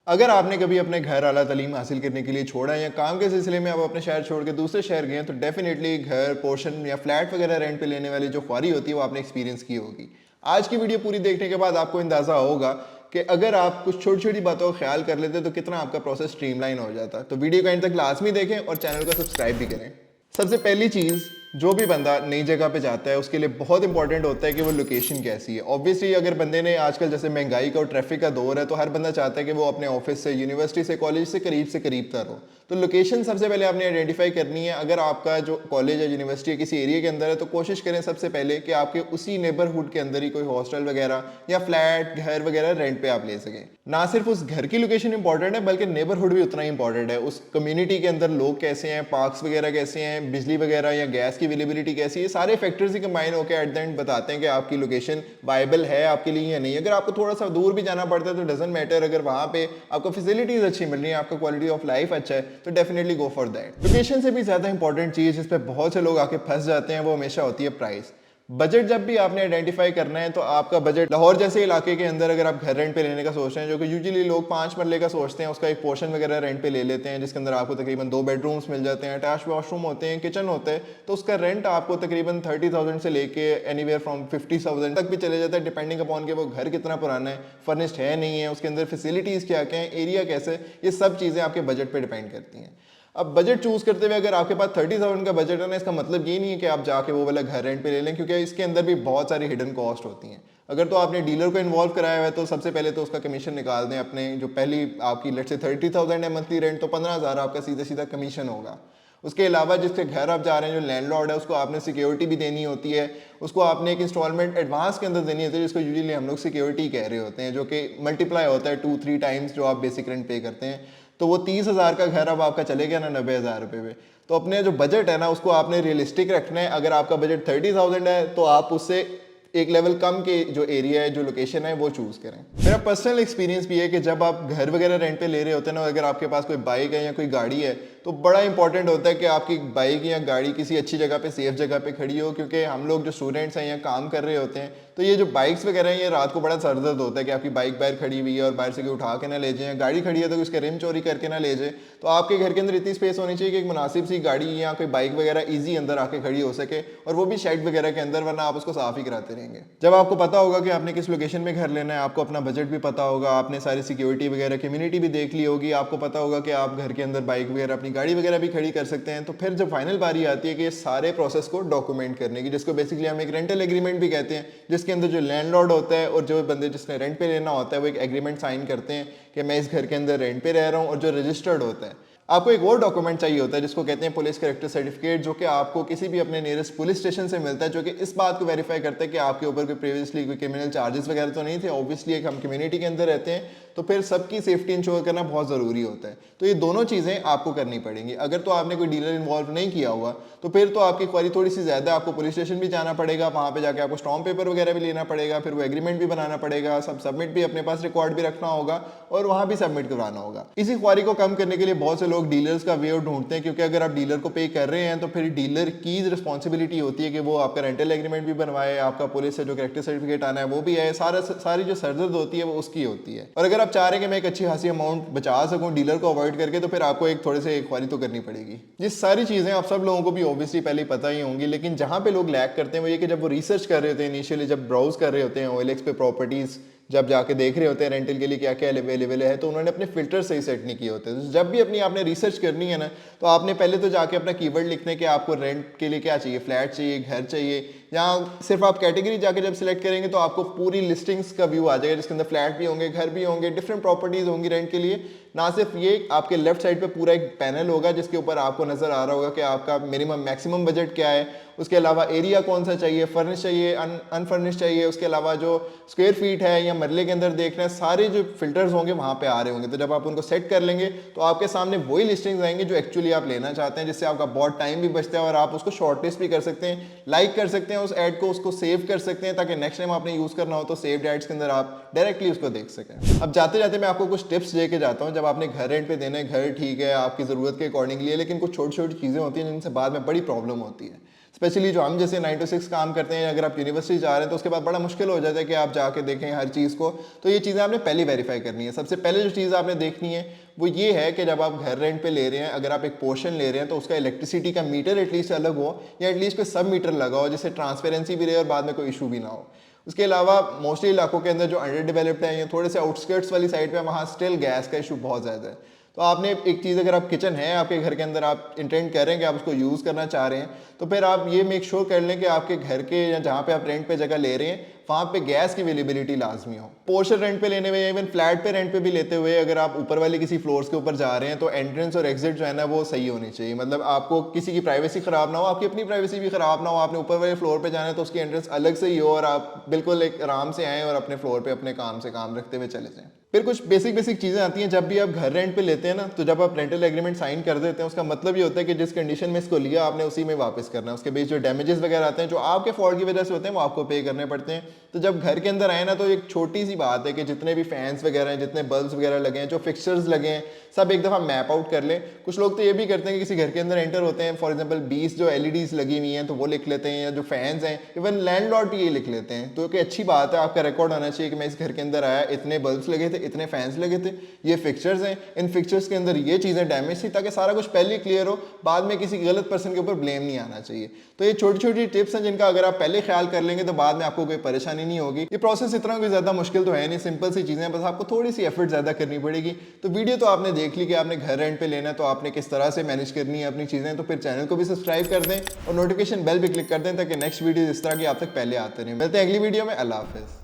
अगर आपने कभी अपने घर आला तालीम हासिल करने के लिए छोड़ा या काम के सिलसिले में आप अपने शहर छोड़ के दूसरे शहर गए तो डेफिनेटली घर पोर्शन या फ्लैट वगैरह रेंट पे लेने वाली जो ख्वारी होती है वो आपने एक्सपीरियंस की होगी। आज की वीडियो पूरी देखने के बाद आपको अंदाजा होगा कि अगर आप कुछ छोटी छोटी बातों का ख्याल कर लेते तो कितना आपका प्रोसेस स्ट्रीमलाइन हो जाता। तो वीडियो का एंड तक लाजमी देखें और चैनल को सब्सक्राइब भी करें। सबसे पहली चीज़, जो भी बंदा नई जगह पे जाता है उसके लिए बहुत इंपॉर्टेंट होता है कि वो लोकेशन कैसी है। ऑब्वियसली अगर बंदे ने आजकल जैसे महंगाई का और ट्रैफिक का दौर है तो हर बंदा चाहता है कि वो अपने ऑफिस से, यूनिवर्सिटी से, कॉलेज से करीब तर हो। तो लोकेशन सबसे पहले आपने आइडेंटिफाई करनी है। अगर आपका जो कॉलेज है, यूनिवर्सिटी है किसी एरिया के अंदर है तो कोशिश करें सबसे पहले कि आपके उसी नेबरहुड के अंदर ही कोई हॉस्टल वगैरह या फ्लैट घर वगैरह रेंट पे आप ले सकें। ना सिर्फ उस घर की लोकेशन इंपॉर्टेंट है बल्कि नेबरहुड भी उतना ही इंपॉर्टेंट है। उस कम्युनिटी के अंदर लोग कैसे हैं, पार्क्स वगैरह कैसे हैं, बिजली वगैरह या गैस की अवेलेबिलिटी कैसी है, सारे फैक्टर्स ही कंबाइन होकर एट द एंड बताते हैं कि आपकी लोकेशन वायबल है आपके लिए या नहीं। अगर आपको थोड़ा सा दूर भी जाना पड़ता है तो डजंट मैटर, अगर वहाँ पे आपको फैसिलिटीज अच्छी मिल रही है, आपका क्वालिटी ऑफ लाइफ अच्छा है तो definitely go for that. Location से भी ज़्यादा इंपॉर्टेंट चीज़ जिस पर बहुत से लोग आके फंस जाते हैं वो हमेशा होती है प्राइस। बजट जब भी आपने आइडेंटिफाई करना है तो आपका बजट लाहौर जैसे इलाके के अंदर अगर आप घर रेंट पे लेने का सोच रहे हैं, जो कि यूजुअली लोग 5 मरले का सोचते हैं, उसका एक पोर्शन वगैरह रेंट पे ले लेते हैं जिसके अंदर आपको तकरीबन 2 बेडरूम्स मिल जाते हैं, अटैच वॉशरूम होते हैं, किचन होते हैं, तो उसका रेंट आपको तकरीबन 30,000 से लेके एनीवेयर फ्रॉम 50,000 तक भी चले जाता है, डिपेंडिंग अपॉन कि वो घर कितना पुराना है, फर्निश्ड है नहीं है, उसके अंदर फैसिलिटीज़ क्या क्या है, एरिया कैसे, ये सब चीज़ें आपके बजट पर डिपेंड करती हैं। अब बजट चूज करते हुए अगर आपके पास 30,000 का बजट है ना, इसका मतलब ये नहीं है कि आप जाके वो वाला घर रेंट पे ले लें, क्योंकि इसके अंदर भी बहुत सारी हिडन कॉस्ट होती हैं। अगर तो आपने डीलर को इन्वॉल्व कराया हुआ है तो सबसे पहले तो उसका कमीशन निकाल दें अपने, जो पहली आपकी लेट से 30,000 है मंथली रेंट, तो 15,000 आपका सीधा सीधा कमीशन होगा। उसके अलावा जिसके घर आप जा रहे हैं, जो लैंडलॉर्ड है, उसको आपने सिक्योरिटी भी देनी होती है, उसको आपने एक इंस्टॉलमेंट एडवांस के अंदर देनी होती है जिसको यूजुअली हम लोग सिक्योरिटी कह रहे होते हैं, जो कि मल्टीप्लाई होता है 2-3 टाइम्स जो आप बेसिक रेंट पे करते हैं। तो वो 30,000 का घर अब आपका चले गया ना 90,000 रुपये पे। तो अपने जो बजट है ना उसको आपने रियलिस्टिक रखना है। अगर आपका बजट 30,000 है तो आप उससे एक लेवल कम के जो एरिया है, जो लोकेशन है, वो चूज़ करें। मेरा पर्सनल एक्सपीरियंस भी है कि जब आप घर वगैरह रेंट पे ले रहे होते हैं ना, अगर आपके पास कोई बाइक है या कोई गाड़ी है तो बड़ा इंपॉर्टेंट होता है कि आपकी बाइक या गाड़ी किसी अच्छी जगह पे, सेफ जगह पे खड़ी हो, क्योंकि हम लोग जो स्टूडेंट्स हैं या काम कर रहे होते हैं तो ये जो बाइक्स वगैरह हैं ये रात को बड़ा सरदर्द होता है कि आपकी बाइक बाहर खड़ी हुई है और बाहर से कोई उठा के ना ले जाए, गाड़ी खड़ी है तो उसके रिम चोरी करके ना ले जाए। तो आपके घर के अंदर इतनी स्पेस होनी चाहिए कि एक मुनासिब सी गाड़ी या कोई बाइक वगैरह ईजी अंदर आके खड़ी हो सके, और वो भी शेड वगैरह के अंदर, वरना आप उसको साफ ही कराते रहेंगे। जब आपको पता होगा कि आपने किस लोकेशन में घर लेना है, आपको अपना बजट भी पता होगा, आपने सारी सिक्योरिटी वगैरह कम्युनिटी भी देख ली होगी, आपको पता होगा कि आप घर के अंदर बाइक वगैरह, अपनी गाड़ी वगैरह भी खड़ी कर सकते हैं, तो फिर जब फाइनल बारी आती है कि ये सारे प्रोसेस को डॉक्यूमेंट करने की, जिसको बेसिकली हम एक रेंटल एग्रीमेंट भी कहते हैं, जिसके अंदर जो लैंडलॉर्ड होता है और जो बंदे जिसने रेंट पे लेना होता है वो एक एग्रीमेंट साइन करते हैं कि मैं इस घर के अंदर रेंट पे रह रहा हूँ, और जो रजिस्टर्ड होता है। आपको एक और डॉक्यूमेंट चाहिए होता है जिसको कहते हैं पुलिस कैरेक्टर सर्टिफिकेट, जो कि आपको किसी भी अपने नियरेस्ट पुलिस स्टेशन से मिलता है, जो कि इस बात को वेरीफाई करता है कि आपके ऊपर कोई प्रीवियसली कोई क्रिमिनल चार्जेस वगैरह तो नहीं थे। ऑब्वियसली एक हम कम्युनिटी के अंदर रहते हैं तो फिर सबकी सेफ्टी इंश्योर करना बहुत ज़रूरी होता है। तो ये दोनों चीज़ें आपको करनी पड़ेंगी। अगर तो आपने कोई डीलर इन्वॉल्व नहीं किया हुआ तो फिर तो आपकी क्वारी थोड़ी सी ज़्यादा, आपको पुलिस स्टेशन भी जाना पड़ेगा, वहाँ पे जाके आपको स्टॉम्प पेपर वगैरह भी लेना पड़ेगा, फिर वो एग्रीमेंट भी बनाना पड़ेगा, सब सबमिट भी अपने पास रिकॉर्ड भी रखना होगा और वहाँ भी सबमिट करवाना होगा। इसी क्वारी को कम करने के लिए बहुत से लोग डीलर्स का वे ढूंढते हैं, क्योंकि अगर आप डीलर को पे कर रहे हैं तो फिर डीलर की रिस्पॉन्सिबिलिटी होती है कि वो आपका रेंटल एग्रीमेंट भी बनवाए, आपका पुलिस से जो कैरेक्टर सर्टिफिकेट आना है वो भी है, सारी जो सरदर्द होती है वो उसकी होती है। और अगर आप चाह रहे हैं कि मैं एक अच्छी खासी अमाउंट बचा सकूं डीलर को अवॉइड करके, तो फिर आपको एक थोड़े से क्वारी तो करनी पड़ेगी। ये सारी चीज़ें आप सब लोगों को भी ऑब्वियसली पहले पता ही होंगी, लेकिन जहाँ पे लोग लैक करते हैं वो ये कि जब वो रिसर्च कर रहे होते हैं, इनिशियली जब ब्राउज कर रहे होते हैं OLX पे प्रॉपर्टीज़, जब जाके देख रहे होते हैं रेंटल के लिए क्या क्या अवेलेबल है, तो उन्होंने अपने फिल्टर सही सेट नहीं किए होते। तो जब भी अपनी आपने रिसर्च करनी है ना, तो आपने पहले तो जाके अपना कीवर्ड लिखना है कि आपको रेंट के लिए क्या चाहिए, फ्लैट चाहिए, घर चाहिए, या सिर्फ आप कैटेगरी जाके जब सिलेक्ट करेंगे तो आपको पूरी लिस्टिंग्स का व्यू आ जाएगा जिसके अंदर फ्लैट भी होंगे, घर भी होंगे, डिफरेंट प्रॉपर्टीज होंगी रेंट के लिए। ना सिर्फ ये, आपके लेफ्ट साइड पे पूरा एक पैनल होगा जिसके ऊपर आपको नजर आ रहा होगा कि आपका मिनिमम मैक्सिमम बजट क्या है, उसके अलावा एरिया कौन सा चाहिए, फर्निश चाहिए, अनफर्निश चाहिए, उसके अलावा जो स्क्वायर फीट है या मरले के अंदर देखना है, सारे जो फिल्टर्स होंगे वहाँ पे आ रहे होंगे। तो जब आप उनको सेट कर लेंगे तो आपके सामने वही लिस्टिंग्स आएंगे जो एक्चुअली आप लेना चाहते हैं, जिससे आपका बहुत टाइम भी बचता है और आप उसको शॉर्टलिस्ट भी कर सकते हैं, लाइक कर सकते हैं उस ऐड को, उसको सेव कर सकते हैं ताकि नेक्स्ट टाइम आपने यूज़ करना हो तो सेव्ड एड्स के अंदर आप डायरेक्टली उसको देख सकें। अब जाते जाते मैं आपको कुछ टिप्स दे के जाता हूँ। जब आपने घर रेंट पे देना है, घर ठीक है आपकी ज़रूरत के अकॉर्डिंगली है, लेकिन कुछ छोटी छोटी चीज़ें होती हैं जिनसे बाद में बड़ी प्रॉब्लम होती है। स्पेशली जो हम जैसे 9 to 6 काम करते हैं, अगर आप यूनिवर्सिटी जा रहे हैं तो उसके बाद बड़ा मुश्किल हो जाता है कि आप जाके देखें हर चीज़ को। तो ये चीज़ें आपने पहले वेरीफाई करनी है। सबसे पहले जो चीज़ आपने देखनी है वो ये है कि जब आप घर रेंट पे ले रहे हैं, अगर आप एक पोर्शन ले रहे हैं तो उसका इलेक्ट्रिसिटी का मीटर एटलीस्ट अलग हो या एटलीस्ट कोई सब मीटर लगा हो जिससे ट्रांसपेरेंसी भी रहे और बाद में कोई इशू भी ना हो। उसके अलावा मोस्टली इलाकों के अंदर जो अंडर डेवलप्ड है या थोड़े से आउटस्कर्ट्स वाली साइड पे, वहाँ स्टिल गैस का इशू बहुत ज़्यादा है। तो आपने एक चीज़, अगर आप किचन है आपके घर के अंदर, आप इंटेंट कर रहे हैं कि आप उसको यूज़ करना चाह रहे हैं, तो फिर आप ये मेक श्योर कर लें कि आपके घर के या जहाँ पे आप रेंट पे जगह ले रहे हैं वहाँ पे गैस की अवेलेबिलिटी लाजमी हो। पोर्शन रेंट पे लेने में या इवन फ्लैट पे रेंट पे भी लेते हुए अगर आप ऊपर वाले किसी फ्लोर्स के ऊपर जा रहे हैं तो एंट्रेंस और एग्जिट जो है ना वो सही होनी चाहिए। मतलब आपको किसी की प्राइवेसी ख़राब ना हो, आपकी अपनी प्राइवेसी भी ख़राब ना हो। आपने ऊपर वाले फ्लोर पे जाना है तो उसकी एंट्रेंस अलग से ही हो और आप बिल्कुल एक आराम से आएँ और अपने फ्लोर पर अपने काम से काम रखते हुए चले जाएँ। फिर कुछ बेसिक चीज़ें आती हैं। जब भी आप घर रेंट पे लेते हैं ना, तो जब आप रेंटल एग्रीमेंट साइन कर देते हैं उसका मतलब ये होता है कि जिस कंडीशन में इसको लिया आपने उसी में वापस करना है। उसके बीच जो डैमेजेस वगैरह आते हैं जो आपके फॉल्ट की वजह से होते हैं वो आपको पे करने पड़ते हैं। तो जब घर के अंदर आए ना तो एक छोटी सी बात है कि जितने भी फैंस वगैरह हैं, जितने बल्ब्स वगैरह लगे हैं, जो फिक्सचर्स लगे हैं, सब एक दफ़ा मैप आउट कर लें। कुछ लोग तो ये भी करते हैं कि किसी घर के अंदर एंटर होते हैं, फॉर एग्जांपल 20 जो एलईडीज लगी हुई हैं तो वो लिख लेते हैं, या जो फैंस हैं इवन लैंडलॉर्ड भी ये लिख लेते हैं। तो कि अच्छी बात है, आपका रिकॉर्ड होना चाहिए कि मैं इस घर के अंदर आया, इतने बल्ब्स लगे थे, इतने फैंस लगे थे, ये फिक्सचर्स हैं, इन फिक्सचर्स के अंदर ये चीज़ें डैमेज थी, ताकि सारा कुछ पहले क्लियर हो, बाद में किसी गलत पर्सन के ऊपर ब्लेम नहीं आना चाहिए। तो ये छोटी छोटी टिप्स हैं जिनका अगर आप पहले ख्याल कर लेंगे तो बाद में आपको कोई परेशानी नहीं होगी। ये प्रोसेस इतना कोई ज़्यादा मुश्किल तो है नहीं, सिंपल सी चीज़ें, बस आपको थोड़ी सी एफर्ट ज़्यादा करनी पड़ेगी। तो वीडियो तो आपने देख ली कि आपने घर रेंट पे लेना है तो आपने किस तरह से मैनेज करनी है अपनी चीज़ें। तो फिर चैनल को भी सब्सक्राइब कर दें और नोटिफिकेशन बेल भी क्लिक कर दें ताकि नेक्स्ट वीडियो इस तरह की आप तक पहले आते रहें। मिलते हैं अगली वीडियो में। अल्लाह हाफिज़।